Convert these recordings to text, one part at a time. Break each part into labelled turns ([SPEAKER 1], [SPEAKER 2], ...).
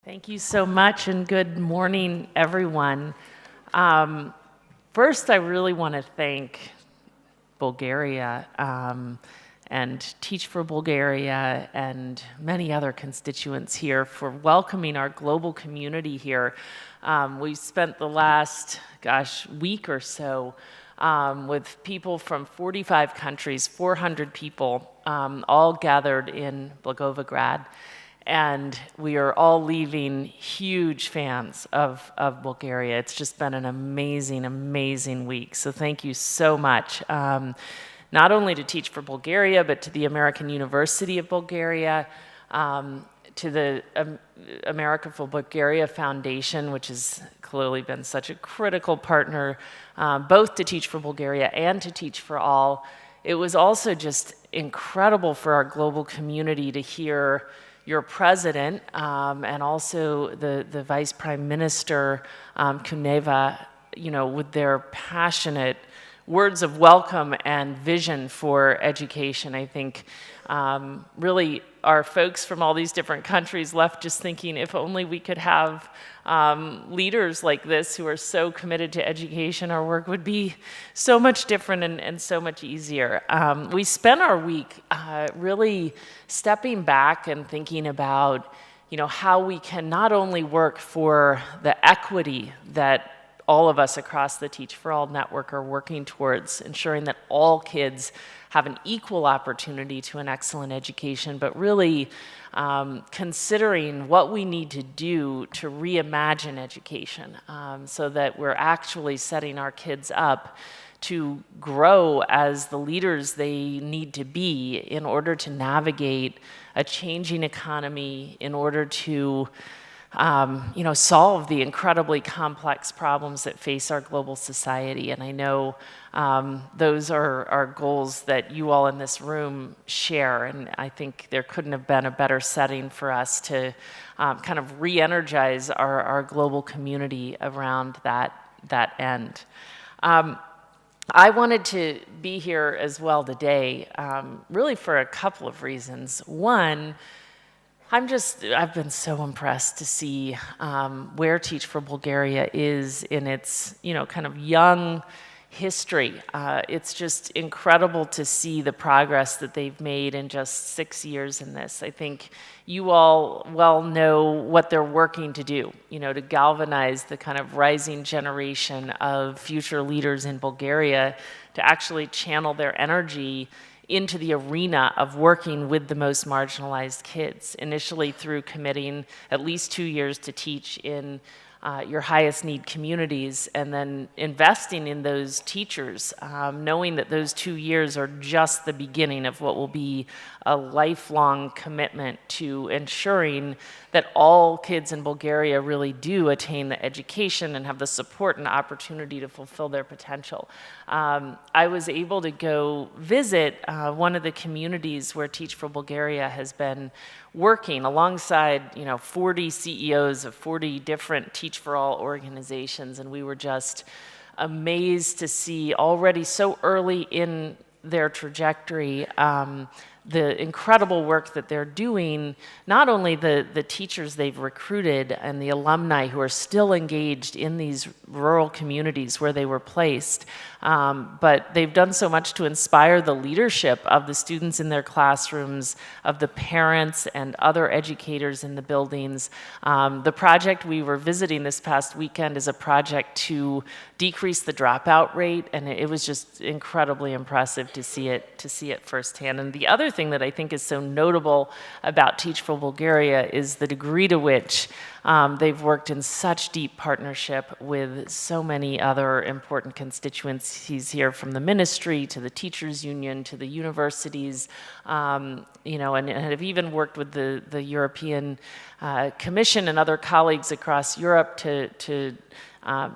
[SPEAKER 1] Thank you so much, and good morning, everyone. First, I really want to thank Bulgaria and Teach for Bulgaria and many other constituents here for welcoming our global community here. We've spent the last, week or so with people from 45 countries, 400 people, all gathered in Blagoevgrad. And we are all leaving huge fans of Bulgaria. It's just been an amazing, amazing week. So thank you so much. Not only to Teach for Bulgaria, but to the American University of Bulgaria, to the America for Bulgaria Foundation, which has clearly been such a critical partner, both to Teach for Bulgaria and to Teach for All. It was also just incredible for our global community to hear your president and also the Vice Prime Minister, Kuneva, with their passionate words of welcome and vision for education. I think really our folks from all these different countries left just thinking if only we could have leaders like this who are so committed to education, our work would be so much different and so much easier. We spent our week really stepping back and thinking about how we can not only work for the equity that all of us across the Teach for All network are working towards, ensuring that all kids have an equal opportunity to an excellent education, but really considering what we need to do to reimagine education so that we're actually setting our kids up to grow as the leaders they need to be in order to navigate a changing economy, in order to solve the incredibly complex problems that face our global society. And I know those are goals that you all in this room share, and I think there couldn't have been a better setting for us to kind of re-energize our global community around that end. I wanted to be here as well today, really for a couple of reasons. One, I've been so impressed to see where Teach for Bulgaria is in its, kind of young history. It's just incredible to see the progress that they've made in just 6 years in this. I think you all well know what they're working to do, to galvanize the kind of rising generation of future leaders in Bulgaria to actually channel their energy into the arena of working with the most marginalized kids, initially through committing at least 2 years to teach in your highest need communities, and then investing in those teachers, knowing that those 2 years are just the beginning of what will be a lifelong commitment to ensuring that all kids in Bulgaria really do attain the education and have the support and opportunity to fulfill their potential. I was able to go visit one of the communities where Teach for Bulgaria has been working alongside 40 CEOs of 40 different Teach for All organizations, and we were just amazed to see already so early in their trajectory the incredible work that they're doing, not only the teachers they've recruited and the alumni who are still engaged in these rural communities where they were placed, but they've done so much to inspire the leadership of the students in their classrooms, of the parents and other educators in the buildings. The project we were visiting this past weekend is a project to decrease the dropout rate, and it was just incredibly impressive to see it firsthand. And the other thing that I think is so notable about Teach for Bulgaria is the degree to which they've worked in such deep partnership with so many other important constituencies here, from the ministry to the teachers union to the universities, and have even worked with the European Commission and other colleagues across Europe to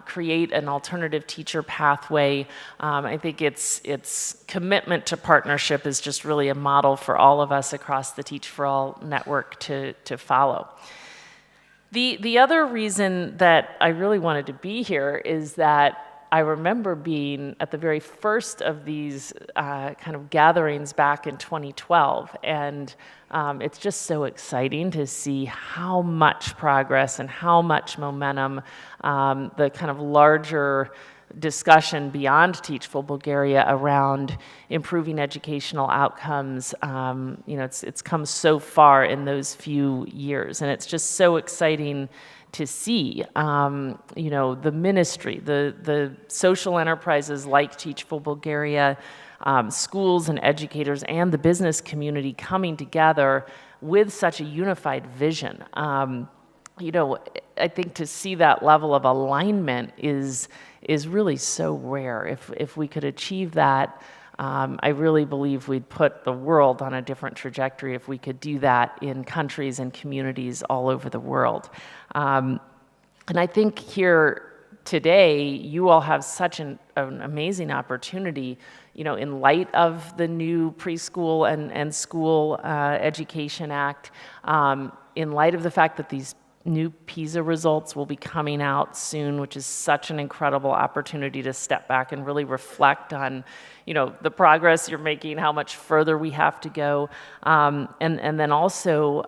[SPEAKER 1] create an alternative teacher pathway. I think its commitment to partnership is just really a model for all of us across the Teach for All network to follow. The other reason that I really wanted to be here is that I remember being at the very first of these kind of gatherings back in 2012, and it's just so exciting to see how much progress and how much momentum the kind of larger discussion beyond Teachable Bulgaria around improving educational outcomes. It's come so far in those few years, and it's just so exciting to see, the ministry, the social enterprises like Teachable Bulgaria, schools and educators and the business community coming together with such a unified vision. I think to see that level of alignment is really so rare. If we could achieve that, I really believe we'd put the world on a different trajectory if we could do that in countries and communities all over the world. And I think here today, you all have such an amazing opportunity, in light of the new preschool and school education act, in light of the fact that these new PISA results will be coming out soon, which is such an incredible opportunity to step back and really reflect on, the progress you're making, how much further we have to go, and then also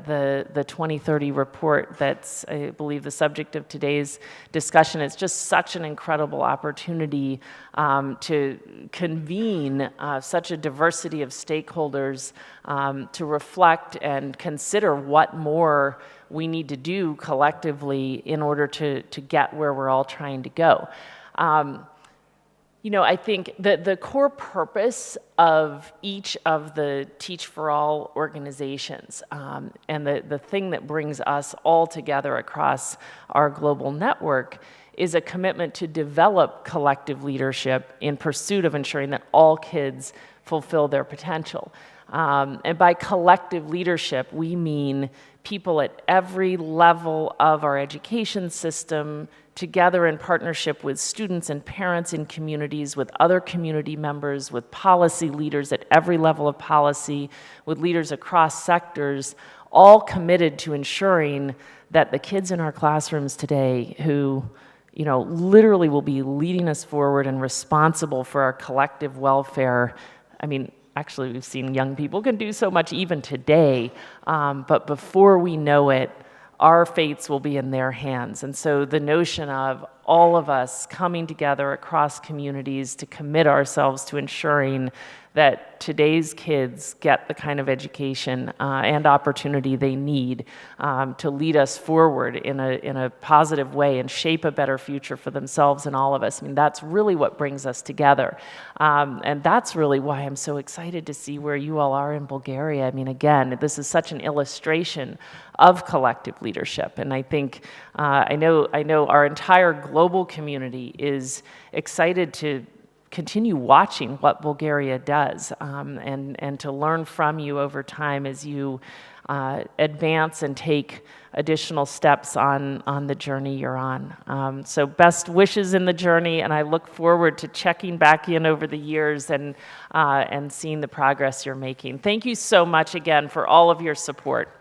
[SPEAKER 1] the 2030 report that's, I believe, the subject of today's discussion. It's just such an incredible opportunity to convene such a diversity of stakeholders to reflect and consider what more we need to do collectively in order to get where we're all trying to go. I think that the core purpose of each of the Teach for All organizations and the thing that brings us all together across our global network is a commitment to develop collective leadership in pursuit of ensuring that all kids fulfill their potential. And by collective leadership, we mean people at every level of our education system, together in partnership with students and parents in communities, with other community members, with policy leaders at every level of policy, with leaders across sectors, all committed to ensuring that the kids in our classrooms today who literally will be leading us forward and responsible for our collective welfare. Actually, we've seen young people can do so much even today, but before we know it, our fates will be in their hands. And so the notion of all of us coming together across communities to commit ourselves to ensuring that today's kids get the kind of education and opportunity they need to lead us forward in a positive way and shape a better future for themselves and all of us. That's really what brings us together. And that's really why I'm so excited to see where you all are in Bulgaria. Again, this is such an illustration of collective leadership. And I think, I know our entire global community is excited to continue watching what Bulgaria does and to learn from you over time as you advance and take additional steps on the journey you're on. So best wishes in the journey, and I look forward to checking back in over the years and seeing the progress you're making. Thank you so much again for all of your support.